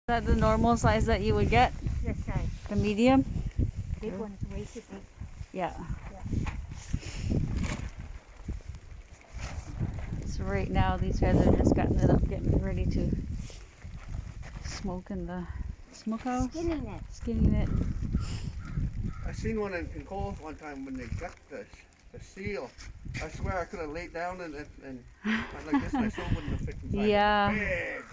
That the normal size that you would get? This size. The medium? Big one's way too big. Yeah. Yeah. So right now these guys are just getting it up, getting ready to smoke in the smokehouse. Skinning it. Skinning it. I seen one in Cove one time when they got the seal. I swear I could have laid down and went like this, my soul wouldn't have fit inside. Yeah. Big.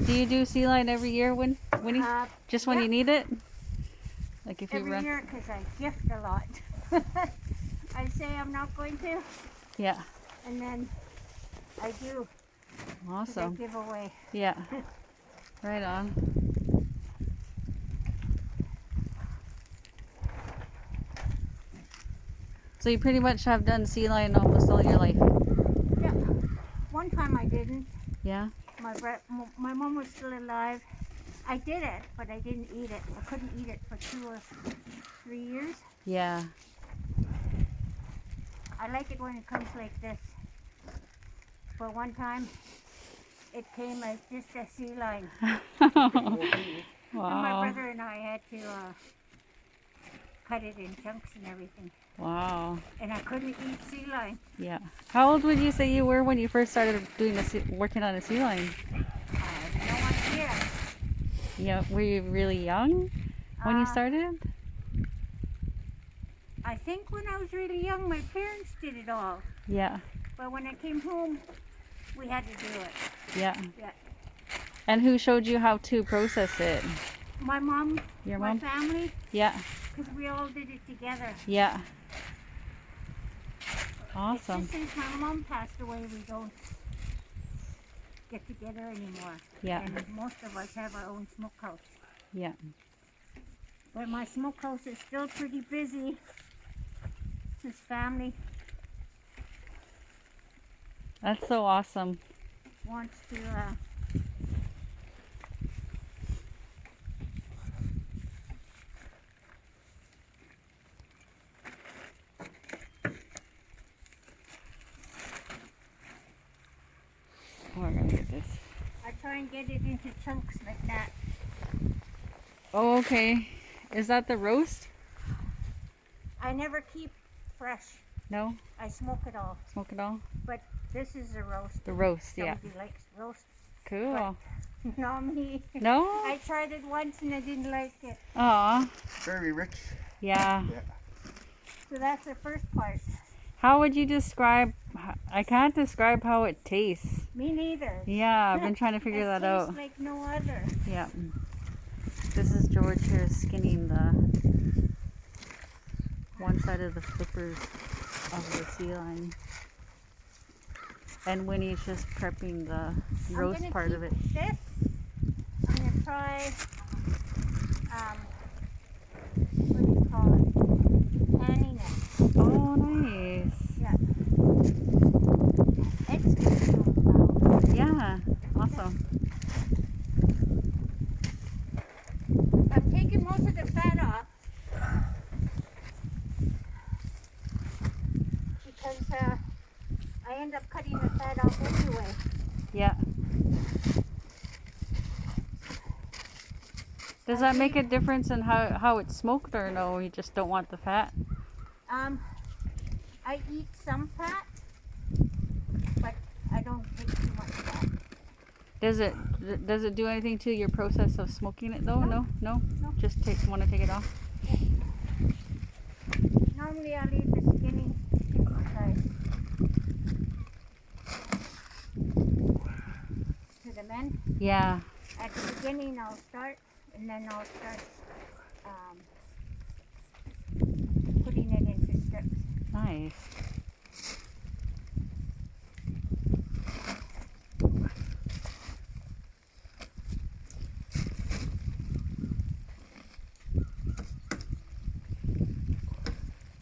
Do you do sea lion every year, Winnie? Just when yeah. you need it? Like if you Every run? year because I gift a lot. I say I'm not going to, Yeah. and then I do. 'Cause I Awesome. give away. Yeah. Right on. So you pretty much have done sea lion almost all your life? Yeah. One time I didn't. Yeah? My mom was still alive. I did it, but I didn't eat it. I couldn't eat it for 2 or 3 years. Yeah. I like it when it comes like this. But one time, it came as just a sea lion. And my Wow. brother and I had to cut it in chunks and everything. Wow. And I couldn't eat sea lion. Yeah. How old would you say you were when you first started doing working on a sea lion? I had no idea. Yeah. Were you really young when you Uh, started? I think when I was really young, my parents did it all. Yeah. But when I came home, we had to do it. Yeah. Yeah. And who showed you how to process it? My mom, Your my mom? family, Yeah. because we all did it together. Yeah. It's Awesome. just since my mom passed away, we don't get together anymore. Yeah. And most of us have our own smokehouse. Yeah. But my smokehouse is still pretty busy. His family That's so awesome. wants to Oh, we're gonna get this. I try and get it into chunks like that. Oh, okay. Is that the roast? I never keep fresh. No? I smoke it all. Smoke it all? But this is a roast. The roast, yeah. Somebody likes roast. Cool. Not me. No? I tried it once and I didn't like it. Aw. Very rich. Yeah. Yeah. So that's the first part. How would you describe? I can't describe how it tastes. Me neither. Yeah, I've been trying to figure that It tastes out. like no other. Yeah. This is George here skinning the one side of the flippers of the sea lion. And Winnie's just prepping the roast I'm part gonna of it. keep this. I'm gonna try. What do you call it? Panning it. Oh, nice. Yeah. It's good. Yeah, awesome. I'm taking most of the fat off because I end up cutting the fat off anyway. Yeah. Does that make a difference in how it's smoked, or no? You just don't want the fat? I eat some fat, but I don't take too much fat. Does it do anything to your process of smoking it though? No. No? No. Just want to take it off? Normally I leave the skinning side to the men. Yeah. At the beginning I'll start, and then I'll start putting it into strips. Nice.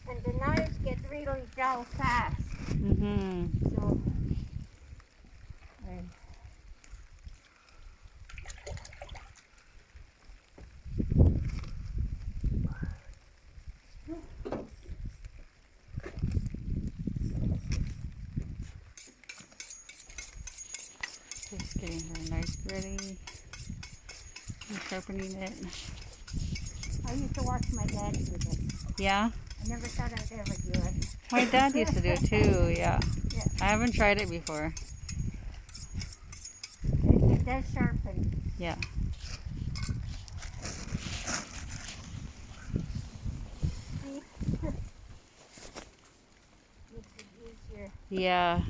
And the knives get really dull fast. Mhm. So Just getting her knife ready. And sharpening it. I used to watch my dad do this. Yeah? I never thought I'd ever do it. My dad used to do it too, yeah. Yeah. I haven't tried it before. It does sharpen. Yeah. See? Makes it easier. Yeah.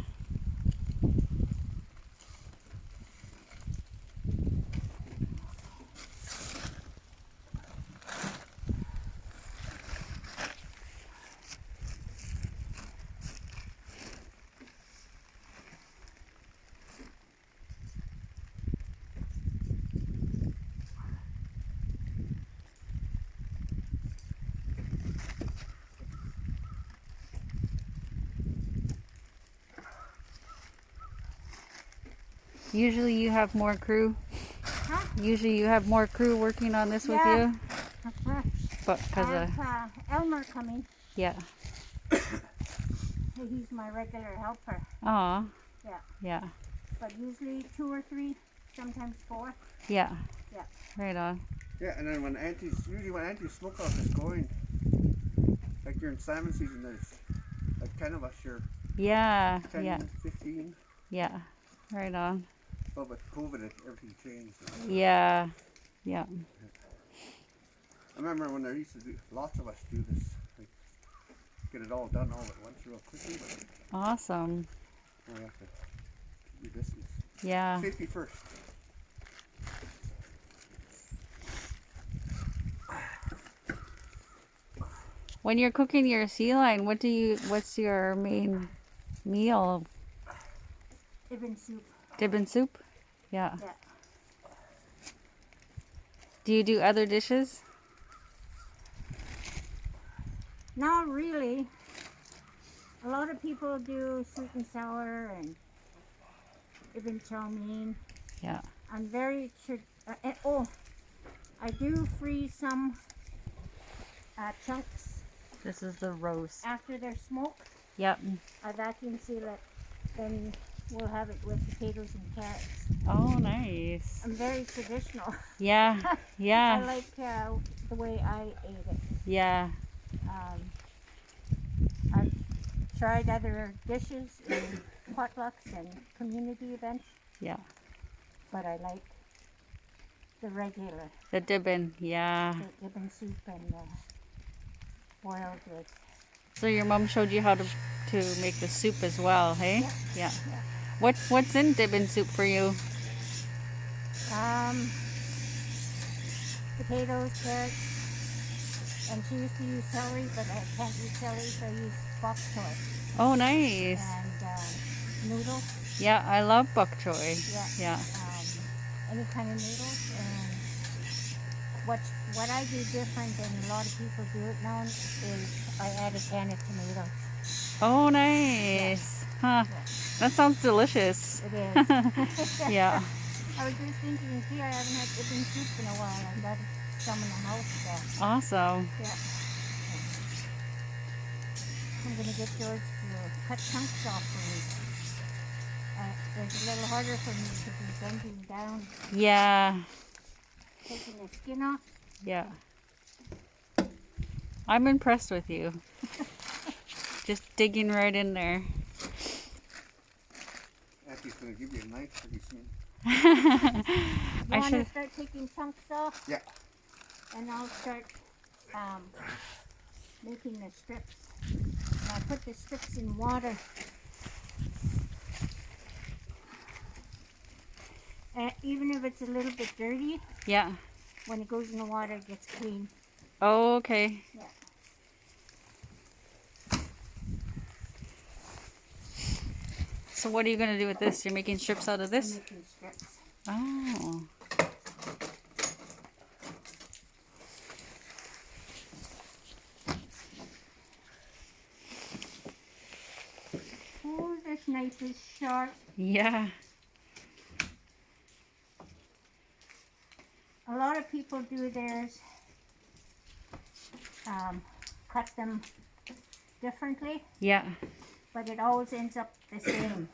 Usually you have more crew. Huh? Usually you have more crew working on this with Yeah. you. But because I of, have Elmer coming. yeah. He's my regular helper. Aw. Yeah. Yeah. But usually 2 or 3, sometimes 4. Yeah. Yeah. Right on. Yeah, and then when usually when Auntie's smokehouse is going, like during salmon season, there's like 10 of us here. Yeah. 10, Yeah. 15. Yeah. Right on. But with COVID, everything changed. Yeah. Yeah. I remember when there used to be lots of us do this, like get it all done all at once real quickly, but Awesome. now we have to do distance. Yeah. Safety first. When you're cooking your sea lion, what's your main meal? Ibn soup. Dibbin soup? Yeah. Yeah. Do you do other dishes? Not really. A lot of people do sweet and sour and Ibn chow mein. Yeah. I'm very I do freeze some chunks This is the roast. after they're smoked. Yep. I vacuum seal it. Then we'll have it with potatoes and carrots. Oh, nice. I'm very traditional. Yeah. I Yeah. like the way I ate it. Yeah. I've tried other dishes in potlucks and community events, Yeah. but I like the regular, The dibbin. Yeah. the Ibn soup and boiled with. So your mom showed you how to make the soup as well, hey? Yeah. Yeah. What's in dibbin soup for you? Potatoes, carrots, and she used to use celery, but I can't use celery, so I use bok choy Oh, nice. and noodles. Yeah, I love bok choy. Yeah. Yeah. Any kind of noodles. And what I do different than a lot of people do it now is I add a can of tomatoes. Oh, nice. Huh. Yeah. That sounds delicious. It is. Yeah. I was just thinking, see, I haven't had Ibn soup in a while, and got some in the house. So, Awesome. yeah. I'm gonna get George to cut chunks off for me. It's a little harder for me to be bending down, Yeah. taking the skin off. Yeah. I'm impressed with you. Just digging right in there. Auntie's gonna give you a knife pretty soon. You I want to should. start taking chunks off? Yeah. And I'll start making the strips. And I'll put the strips in water. Even if it's a little bit dirty, Yeah. when it goes in the water, it gets clean. Oh, okay. Yeah. So what are you gonna do with this? You're making strips out of I'm this? making strips. Oh. Oh, this knife is sharp. Yeah. A lot of people do theirs, cut them differently, Yeah. but it always ends up the same.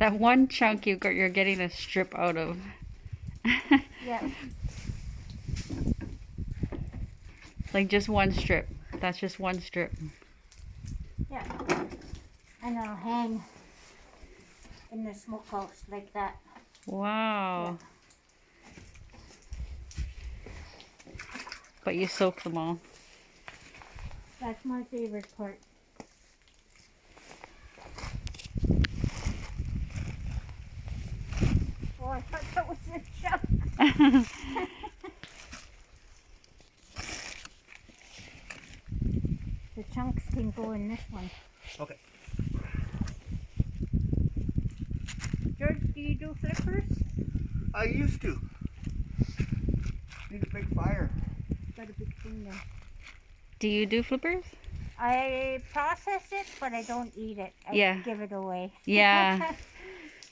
That one chunk you're getting a strip out of. Yeah. Like just one strip. That's just one strip. Yeah. And I'll hang in the smokehouse like that. Wow. But you soak them all. That's my favorite part. Oh, I thought that was a chunk. The chunks can go in this one. Okay. George, do you do flippers? I used to. Need a big fire. Got a big thing there. Do you do flippers? I process it, but I don't eat it. I Yeah. give it away. Yeah.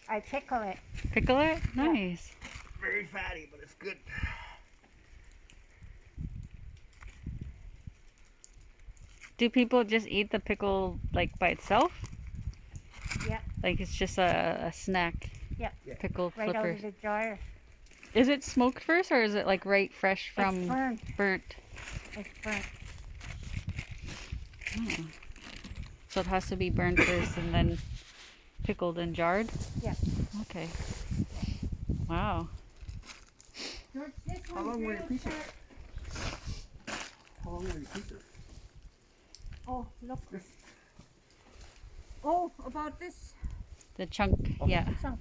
I pickle it. Pickle it? Nice. Very fatty, but it's good. Do people just eat the pickle like by itself? Yeah. Like it's just a snack? Yeah. Pickled Right out flippers. of the jar. Is it smoked first or is it like right fresh It's from burnt. burnt? It's burnt. Oh. So it has to be burned first and then pickled and jarred? Yeah. Okay. Wow. George, this How one's long were your real pieces? sharp. How long are your pieces? Oh, look. This. Oh, about this The chunk, yeah. chunk.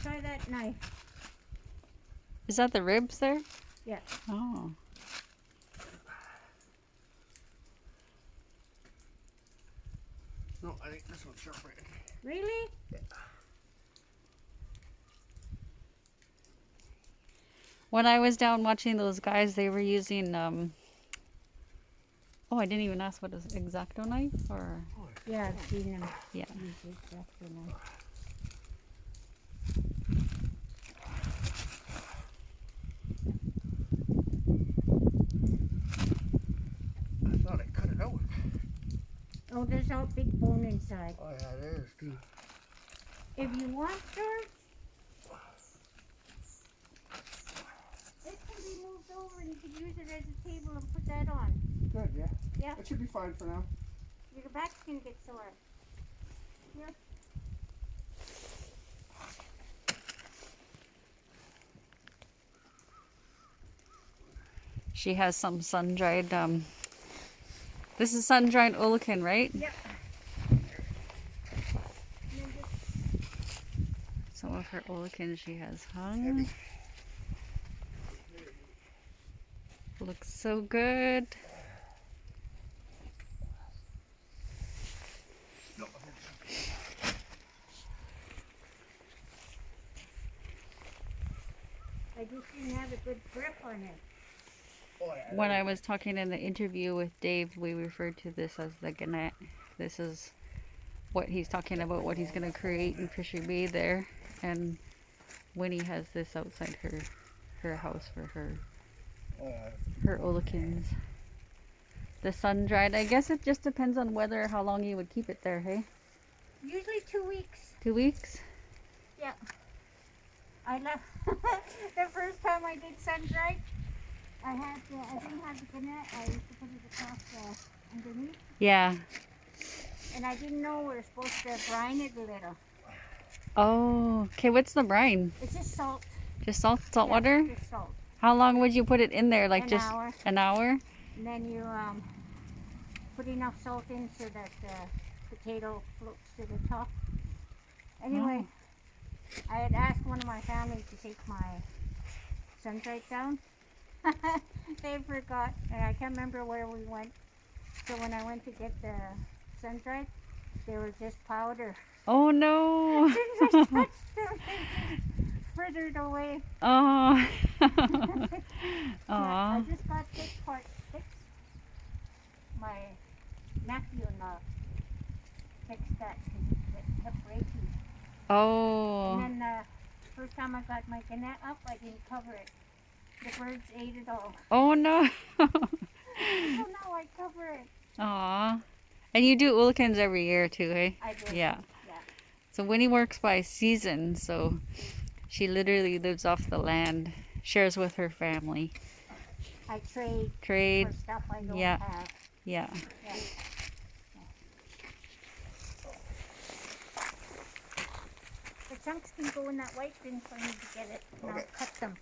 Try that knife. Is that the ribs there? Yeah. Oh. No, I think this one's sharper. Really? When I was down watching those guys, they were using oh, I didn't even ask what is X-Acto knife or Yeah, I've seen them. yeah. Use it after now. I thought I cut it out. Oh, there's a big bone inside. Oh yeah, it is too. If you want, George, it can be moved over and you can use it as a table and put that on. Good, yeah. Yeah. It should be fine for now. Your back's gonna get sore. Here. She has some sun-dried this is sun-dried olachen, right? Yep. Some of her olachen she has Heavy. hung. Looks so good. No. I just didn't have a good grip on it. Oh, yeah, When I was talking in the interview with Dave, we referred to this as the gannet. This is what he's talking about, what he's going to create in Fisher Bay there. And Winnie has this outside her house for her Oh, yeah. her olekins. The sun-dried, I guess it just depends on whether how long you would keep it there, hey? Usually 2 weeks. 2 weeks? Yeah. I left the first time I did sun-dried. I didn't have the gannett. I used to put it across underneath. Yeah. And I didn't know we were supposed to brine it a little. Oh, okay. What's the brine? It's just salt. Just salt Yeah, water? just salt. How long would you put it in there? Like An just hour. an hour? And then you put enough salt in so that the potato floats to the top. Anyway, I had asked one of my family to take my sun-dried down. They forgot, and I can't remember where we went. So when I went to get the sun-dried, they were just powder. Oh no. As soon as I touched them, they frithered away. Oh. I Aw. just got this part fixed. My nephew-in-law fixed that because it kept breaking. Oh. And then first time I got my gannett up, I didn't cover it. The birds ate it all. Oh no. So now I cover it. Aw. And you do Ulikins every year too, eh? I do. Yeah. Yeah. So Winnie works by season, so she literally lives off the land, shares with her family. I trade Trade, for stuff I don't yeah. have. Yeah. Yeah. The chunks can go in that white bin for me to get it. And Okay. I'll cut them.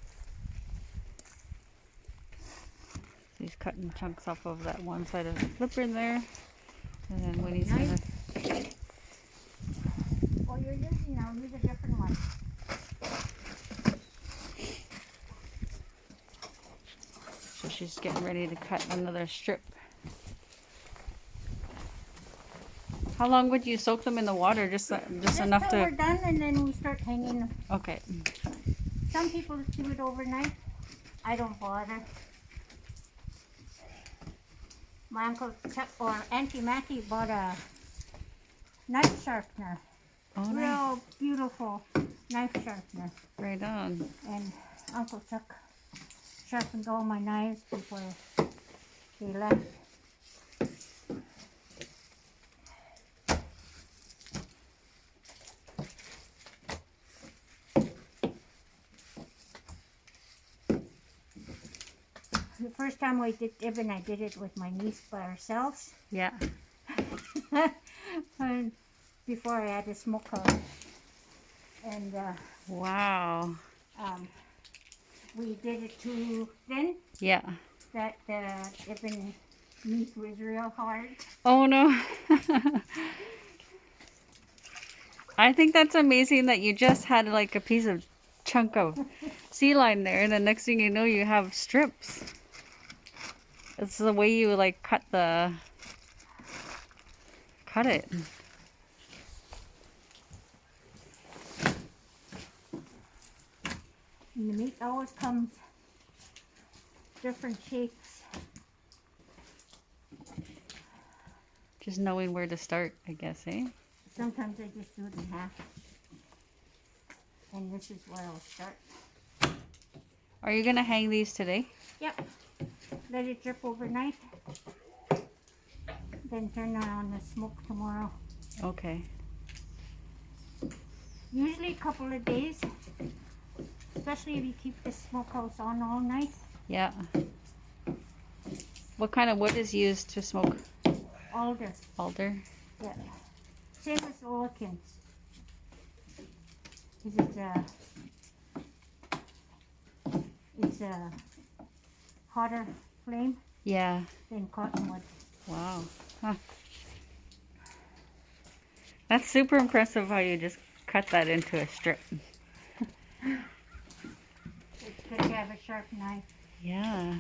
He's cutting chunks off of that one side of the flipper there. And then Winnie's Nice. gonna Oh, you're using now. Use a different one. so she's getting ready to cut another strip. How long would you soak them in the water? Just enough till we're to. done, and then we start hanging them. Okay. Some people do it overnight. I don't bother. My Uncle Chuck or Auntie Mattie bought a knife sharpener. Oh, nice. Real beautiful knife sharpener. Right on. And Uncle Chuck sharpened all my knives before he left. The first time we did Ibn, I did it with my niece by ourselves. Yeah. And before I had a smokehouse. And Wow. we did it too thin Yeah. that Ibn meat was real hard. Oh no. I think that's amazing that you just had like a piece of chunk of sea line there, and the next thing you know, you have strips. It's the way you like cut it. And the meat always comes different shapes. Just knowing where to start, I guess, eh? Sometimes I just do it in half. And this is where I'll start. Are you gonna hang these today? Yep. Let it drip overnight. Then turn on the smoke tomorrow. Okay. Usually a couple of days. Especially if you keep the smokehouse on all night. Yeah. What kind of wood is used to smoke? Alder. Alder? Yeah. Same as Olikins. It's a hotter flame Yeah. than cottonwood. Wow. Huh. That's super impressive how you just cut that into a strip. It's good to have a sharp knife. Yeah.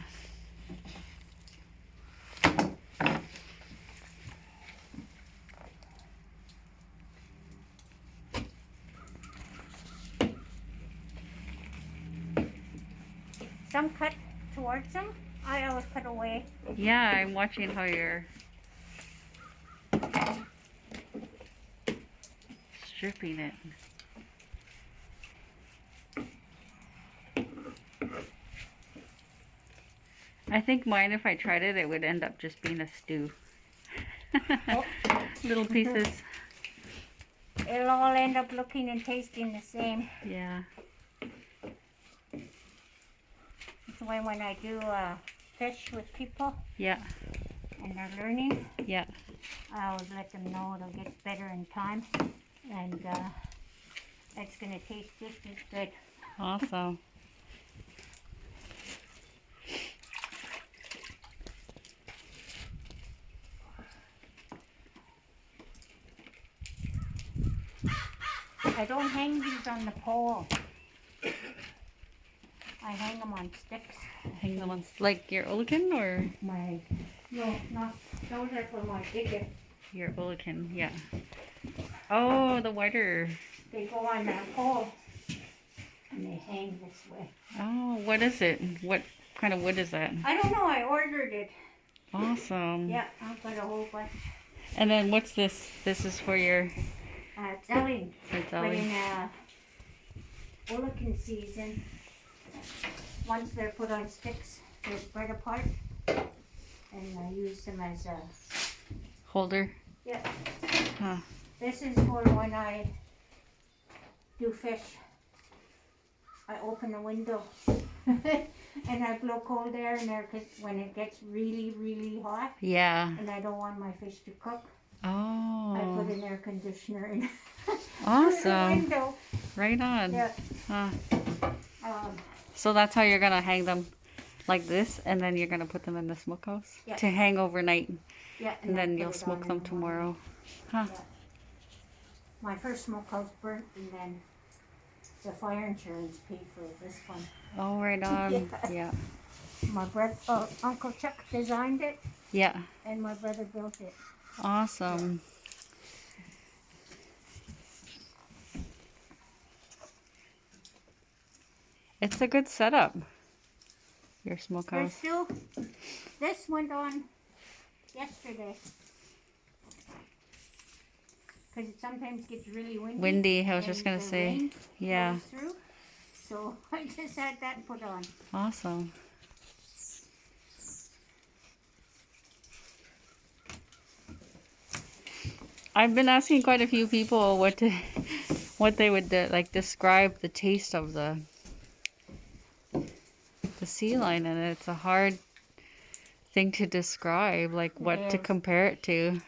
Some cut towards them. I always cut away. Yeah, I'm watching how you're stripping it. I think mine, if I tried it, it would end up just being a stew. Oh. Little pieces. It'll all end up looking and tasting the same. Yeah. That's why when I do fish with people Yeah. and they're learning, Yeah. I always let them know it'll get better in time. And it's going to taste just as good. Awesome. I don't hang these on the pole. I hang them on sticks. Hang them on, like your Olican or No, not, those are for my biggest. your Olican? Yeah. Oh, the whiter. They go on that pole and they hang this way. Oh, what is it? What kind of wood is that? I don't know, I ordered it. Awesome. Yeah, I've got a whole bunch. And then what's this? This is for your Selling. for But Ellie. in Olican season, once they're put on sticks, they're spread apart. And I use them as a Holder. Yeah. Huh. This is for when I do fish. I open the window and I blow cold air in there because when it gets really, really hot Yeah. and I don't want my fish to cook, I Oh. put an air conditioner in through the Awesome. window. Right on. Yeah. Huh. Um, So that's how you're gonna hang them like this, and then you're gonna put them in the smokehouse Yeah. to hang overnight, yeah. and then put you'll it smoke on them in the morning. tomorrow. Huh. Yeah. My first smokehouse burnt and then the fire insurance paid for this one. Oh, right on. Yeah. My Uncle Chuck designed it Yeah. and my brother built it. Awesome. It's a good setup. Your There's smokehouse. still, this went on yesterday. Because it sometimes gets really windy. Windy, I was and just gonna the say. rain Yeah. goes through. So I just had that put on. Awesome. I've been asking quite a few people what they would like describe the taste of the sea lion, and it's a hard thing to describe, like what to is. compare it to.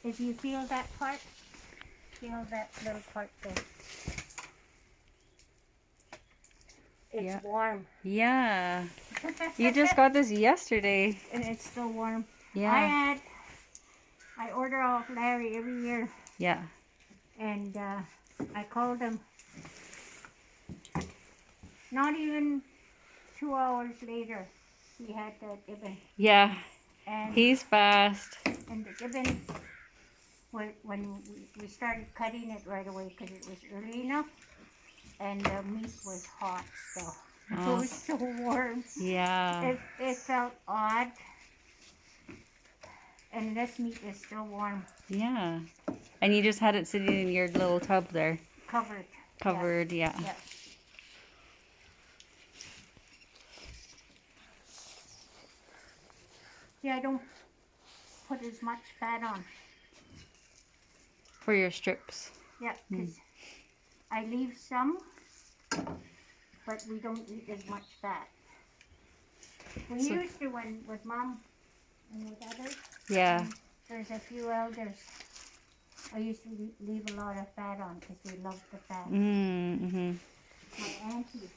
If you feel that part, feel that little part there. It's Yeah. warm. Yeah. You just got this yesterday. And it's still warm. Yeah. I order off Larry every year. Yeah. And I called him. Not even 2 hours later, he had the gibbon. Yeah. And He's fast. And the gibbon, when we started cutting it right away because it was early enough, and the meat was hot still. Oh. It was so warm. Yeah. It felt odd. And this meat is still warm. Yeah. And you just had it sitting in your little tub there. Covered. Covered, yeah. Yeah. See, I don't put as much fat on. For your strips. Yeah, because I leave some, but we don't eat as much fat. We So- used to when with Mom and with others. Yeah. There's a few elders. I used to leave a lot of fat on because we loved the fat. Mm-hmm. My auntie.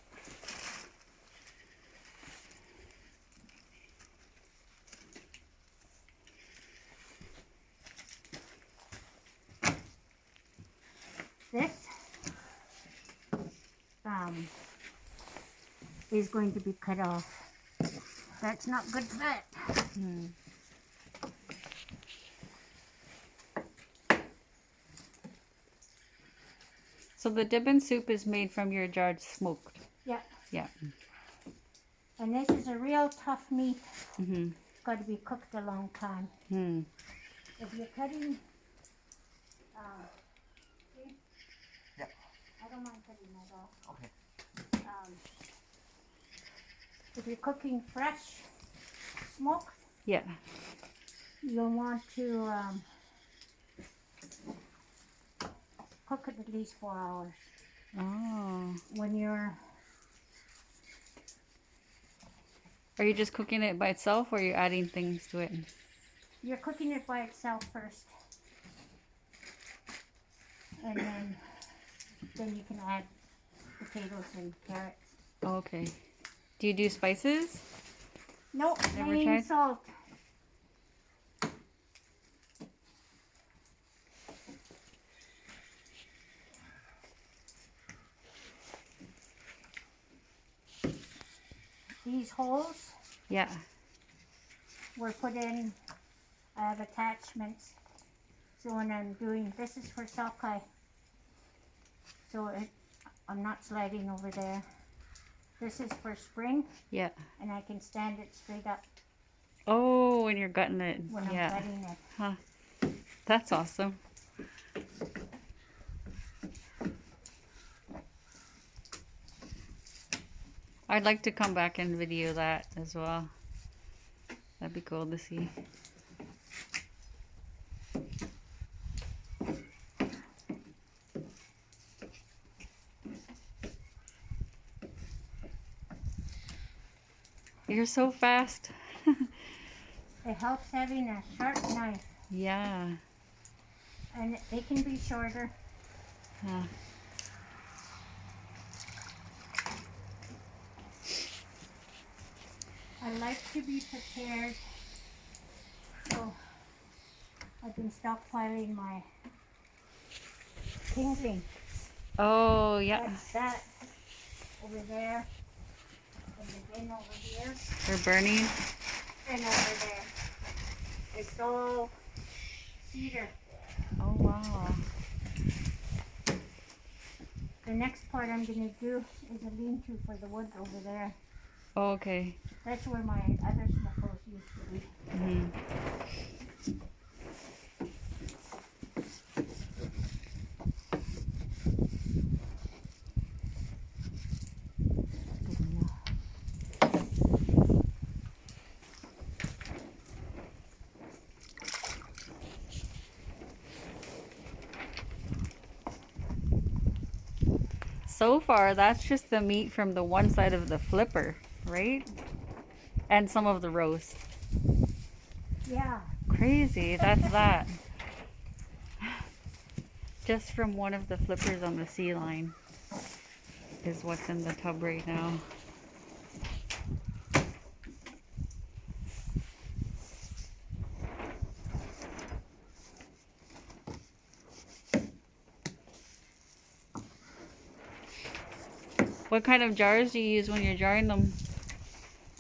This is going to be cut off. That's not good fat. Mm. So the dibbin soup is made from your jarred smoked. Yeah. Yeah. And this is a real tough meat. Mm-hmm. It's got to be cooked a long time. Hmm. If you're cutting, see? Yeah. I don't mind cutting that off. Okay. If you're cooking fresh smoked, Yeah. you'll want to cook it at least 4 hours. Oh. When Are you just cooking it by itself, or are you adding things to it? you're cooking it by itself first, and then you can add potatoes and carrots. Oh, okay. Do you do spices? Nope, Never plain tried? salt. These holes Yeah. were put in. I have attachments. So when I'm doing, this is for sockeye. So I'm not sliding over there. This is for spring, Yeah. and I can stand it straight up Oh, when you're gutting it. when I'm Yeah. cutting it. That's awesome. I'd like to come back and video that as well. That'd be cool to see. You're so fast. It helps having a sharp knife, Yeah. and they can be shorter. Uh, I like to be prepared, so I've been stockpiling my kindling. oh, yeah. That's that over there, and the bin over here, They're burning. and over there. It's all cedar. Oh, wow. The next part I'm gonna do is a lean-to for the wood over there. Oh, okay. That's where my other smokehouse used to be. Hmm. So far, that's just the meat from the one side of the flipper, right? And some of the roast. Yeah, Crazy. That's that. Just from one of the flippers on the sea line is what's in the tub right now. What kind of jars do you use when you're jarring them?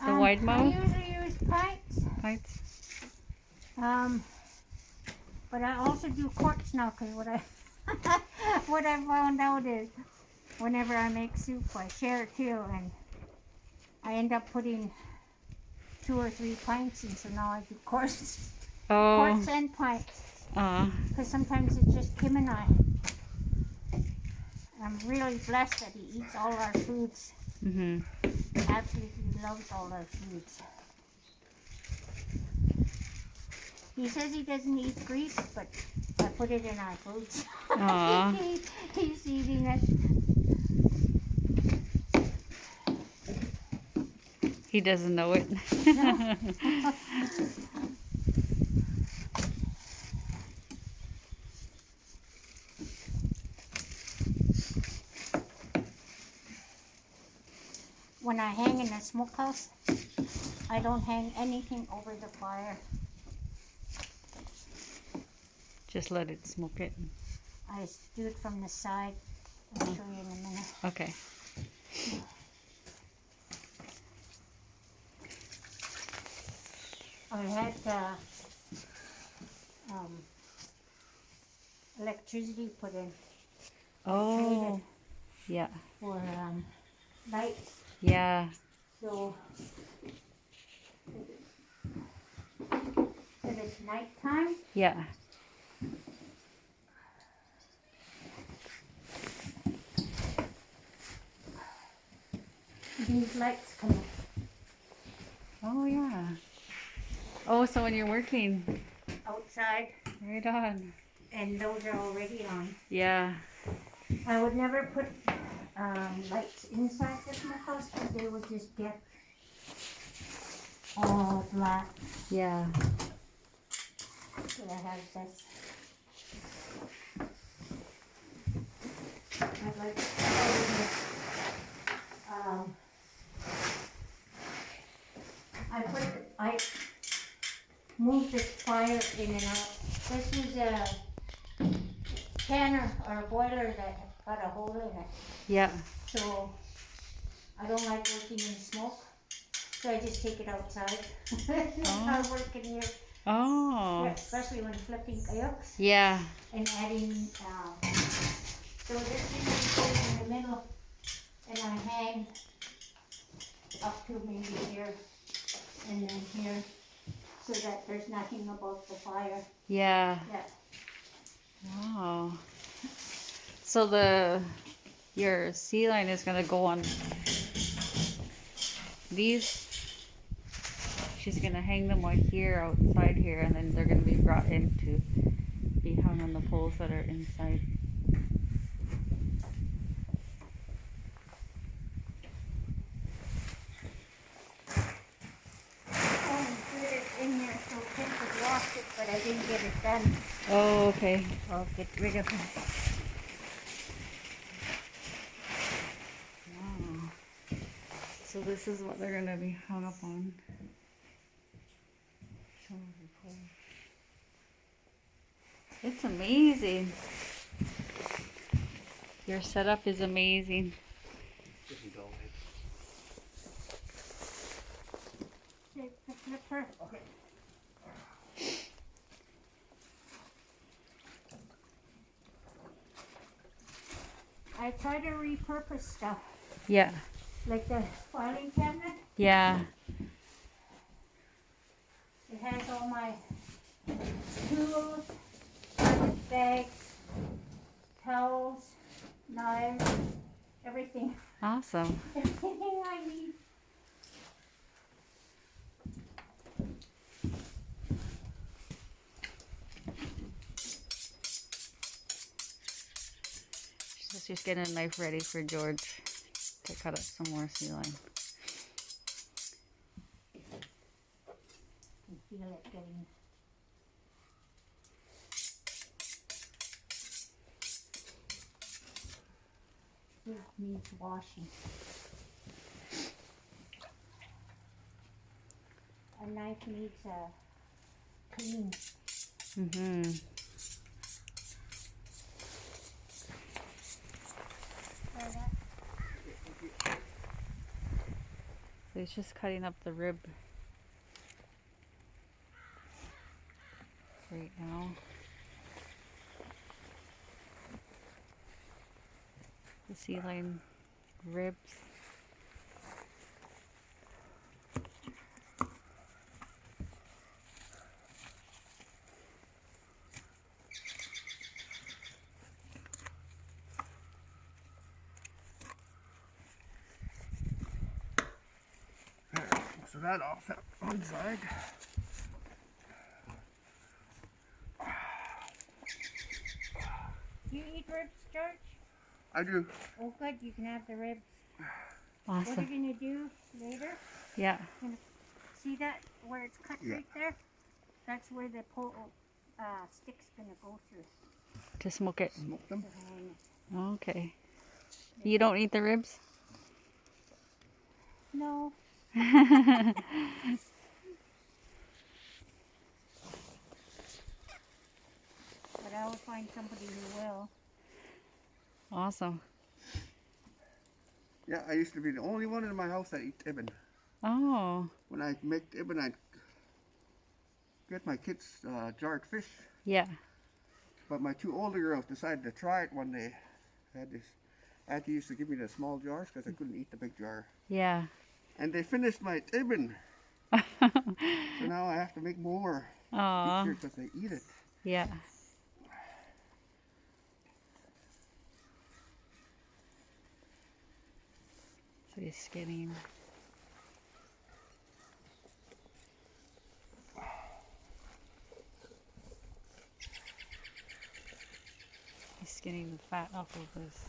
The wide I mouth? usually use pints. Pints? But I also do quarts now, because what I what I found out is whenever I make soup, I share it too, and I end up putting 2 or 3 pints in. So now I do quarts, Oh, quarts and pints, because sometimes it's just Kim and I. I'm really blessed that he eats all our foods. mm-hmm. Absolutely loves all our foods. He says he doesn't eat grease, but I put it in our foods. Aw. He's eating it. He doesn't know it. When I hang in the smokehouse, I don't hang anything over the fire. Just let it smoke it. I do it from the side. I'll show you in a minute. Okay. I had electricity put in Oh, yeah. for lights. Yeah. So if it's nighttime, Yeah. these lights come on. Oh, yeah. Oh, so when you're working, Outside, right on. and those are already on. Yeah. I would never put lights inside the smokehouse because they would just get all black. Yeah. So I have this. I'd like to show you, I moved this fire in and out. This was a canner or a boiler that got a hole in it. Yeah. So I don't like working in smoke. So I just take it outside. I work in here, Oh. especially when flipping kayaks Yeah. and adding. So this is in the middle, and I hang up to maybe here and then here, so that there's nothing above the fire. Yeah. Yeah. Wow. So your sea line is gonna go on these. She's gonna hang them like here outside here, and then they're gonna be brought in to be hung on the poles that are inside. done. Oh, okay. I'll get rid of him. Wow. So this is what they're gonna be hung up on. It's amazing. Your setup is amazing. Didn't go in. Take the flipper. Okay. I try to repurpose stuff, Yeah. like the filing cabinet. Yeah. It has all my tools, garbage bags, towels, knives, everything. Awesome. Everything I need. She's just getting a knife ready for George to cut up some more sea line. I can feel it getting. It needs washing. A knife needs a clean. Mm-hmm. Try that. So he's just cutting up the rib right now. The sea line ribs. There, so that off that one side. Do you eat ribs, George? I do. Oh, good. You can have the ribs. What are Awesome. you gonna do later? Yeah. See that where it's cut Yeah. right there? That's where the stick's gonna go through. To smoke it. Smoke them. To hang it. Okay. You don't eat the ribs? No, but I will find somebody who will. Awesome. Yeah, I used to be the only one in my house that eat ibben. Oh. When I make ibben, I'd get my kids jarred fish. Yeah. But my two older girls decided to try it one day. I had this auntie used to give me the small jars because I couldn't eat the big jar. Yeah. And they finished my ibben. So now I have to make more Aw. because they eat it. Yeah. So he's skinning. He's skinning the fat off of this.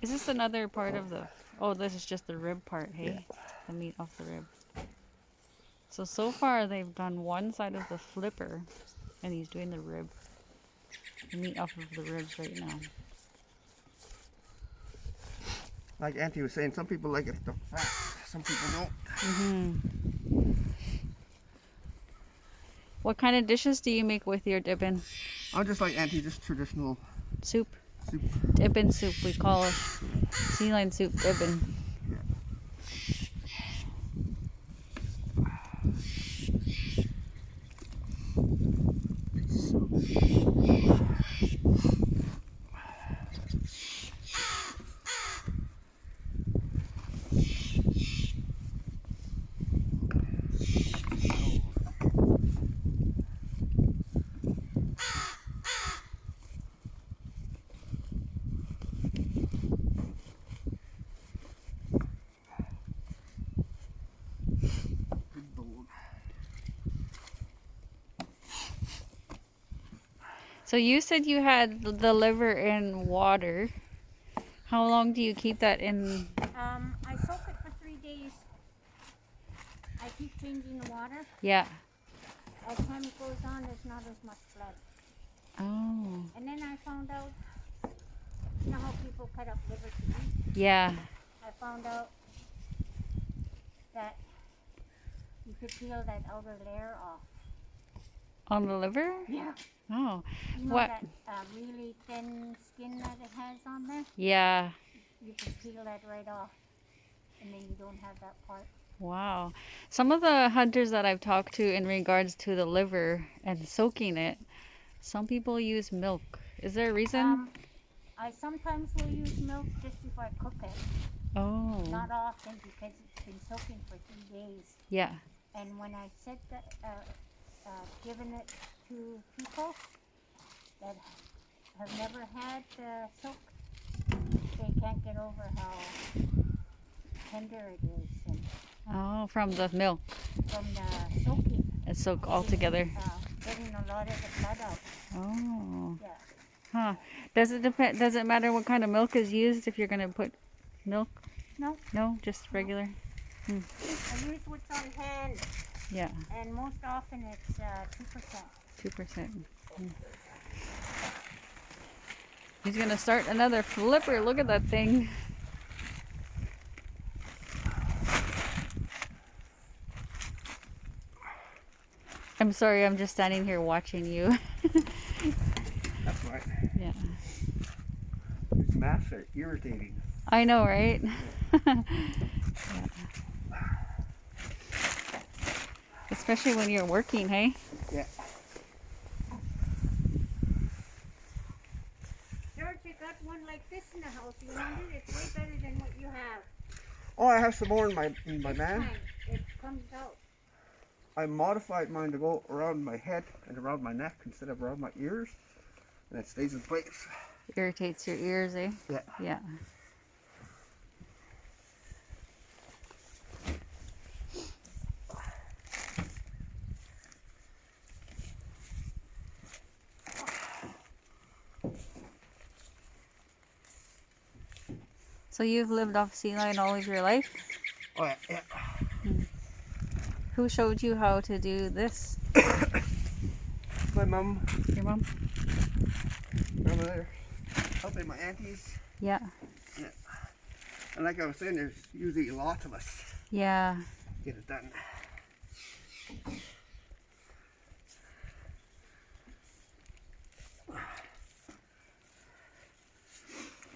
Is this another part of the... Oh, this is just the rib part, hey? The meat off the rib. So far they've done one side of the flipper, and he's doing the rib. The meat off of the ribs right now. Like Auntie was saying, some people like it the fat, some people don't. Mm-hmm. What kind of dishes do you make with your dippin'? I'm just like Auntie, just traditional Soup? soup. Dippin' soup, we call it. Sea line soup dippin'. Big bowl. So you said you had the liver in water. How long do you keep that in? I soak it for 3 days. I keep changing the water. Yeah. as time goes on, there's not as much blood. Oh. And then I found out, you know how people cut up liver to eat? Yeah. I found out that you could peel that outer layer off. On the liver? Yeah. Oh. You know What? that really thin skin that it has on there? Yeah. You can peel that right off. And then you don't have that part. Wow. Some of the hunters that I've talked to in regards to the liver and soaking it, some people use milk. Is there a reason? I sometimes will use milk just before I cook it. Oh. Not often because it's been soaking for 3 days. Yeah. And when I said that, given it to people that have never had soak, they can't get over how tender it is and Oh, from the milk. from the soaking. And soak all together. Getting a lot of the blood out. Oh. Yeah. Huh. Does it depend? Does it matter what kind of milk is used if you're gonna put milk? No. No, just regular. I use what's on hand, Yeah, and most often it's 2%. 2%. He's gonna start another flipper. Look at that thing. I'm sorry, I'm just standing here watching you. That's right. Yeah. These masks are irritating. I know, right? Yeah. Especially when you're working, hey? Yeah. George, you got one like this in the house. You want it? It's way better than what you have. Oh, I have some more in my This van. time, it comes out. I modified mine to go around my head and around my neck instead of around my ears, and it stays in place. Irritates your ears, eh? Yeah. Yeah. So you've lived off sea lion all of your life? Oh yeah. Yeah. Who showed you how to do this? My mom, Your mom? over there, helping my aunties. Yeah. And like I was saying, there's usually a lot of us Yeah. get it done.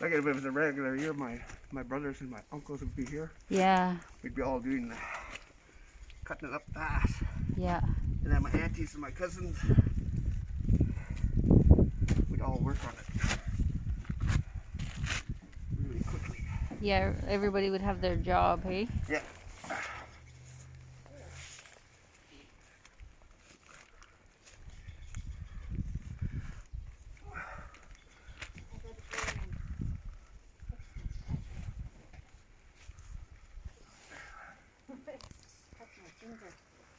Like if it was a regular year, my brothers and my uncles would be here. Yeah. We'd be all doing cutting it up fast. Yeah. And then my aunties and my cousins, we'd all work on it really quickly. Yeah, everybody would have their job, hey? Yeah.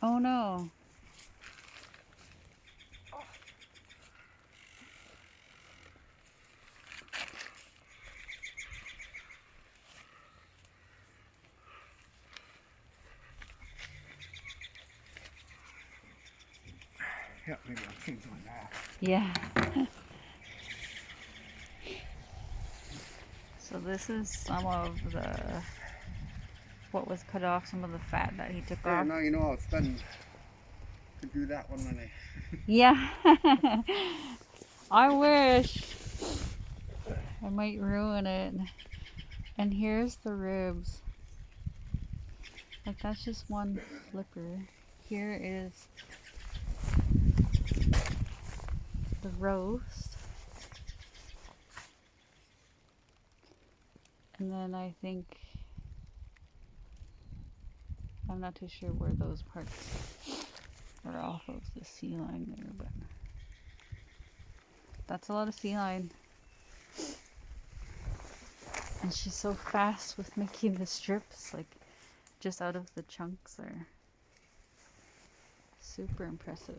Oh no. Yeah, maybe I'll change on that. Yeah. So this is some of the what was cut off, some of the fat that he took Yeah, off. now you know how it's done. To do that one when I. Yeah. I wish. I might ruin it. And here's the ribs. Like that's just one flipper. Here is the roast. And then I think, I'm not too sure where those parts are off of the sea line there, but that's a lot of sea line. And she's so fast with making the strips, like just out of the chunks there. Super impressive.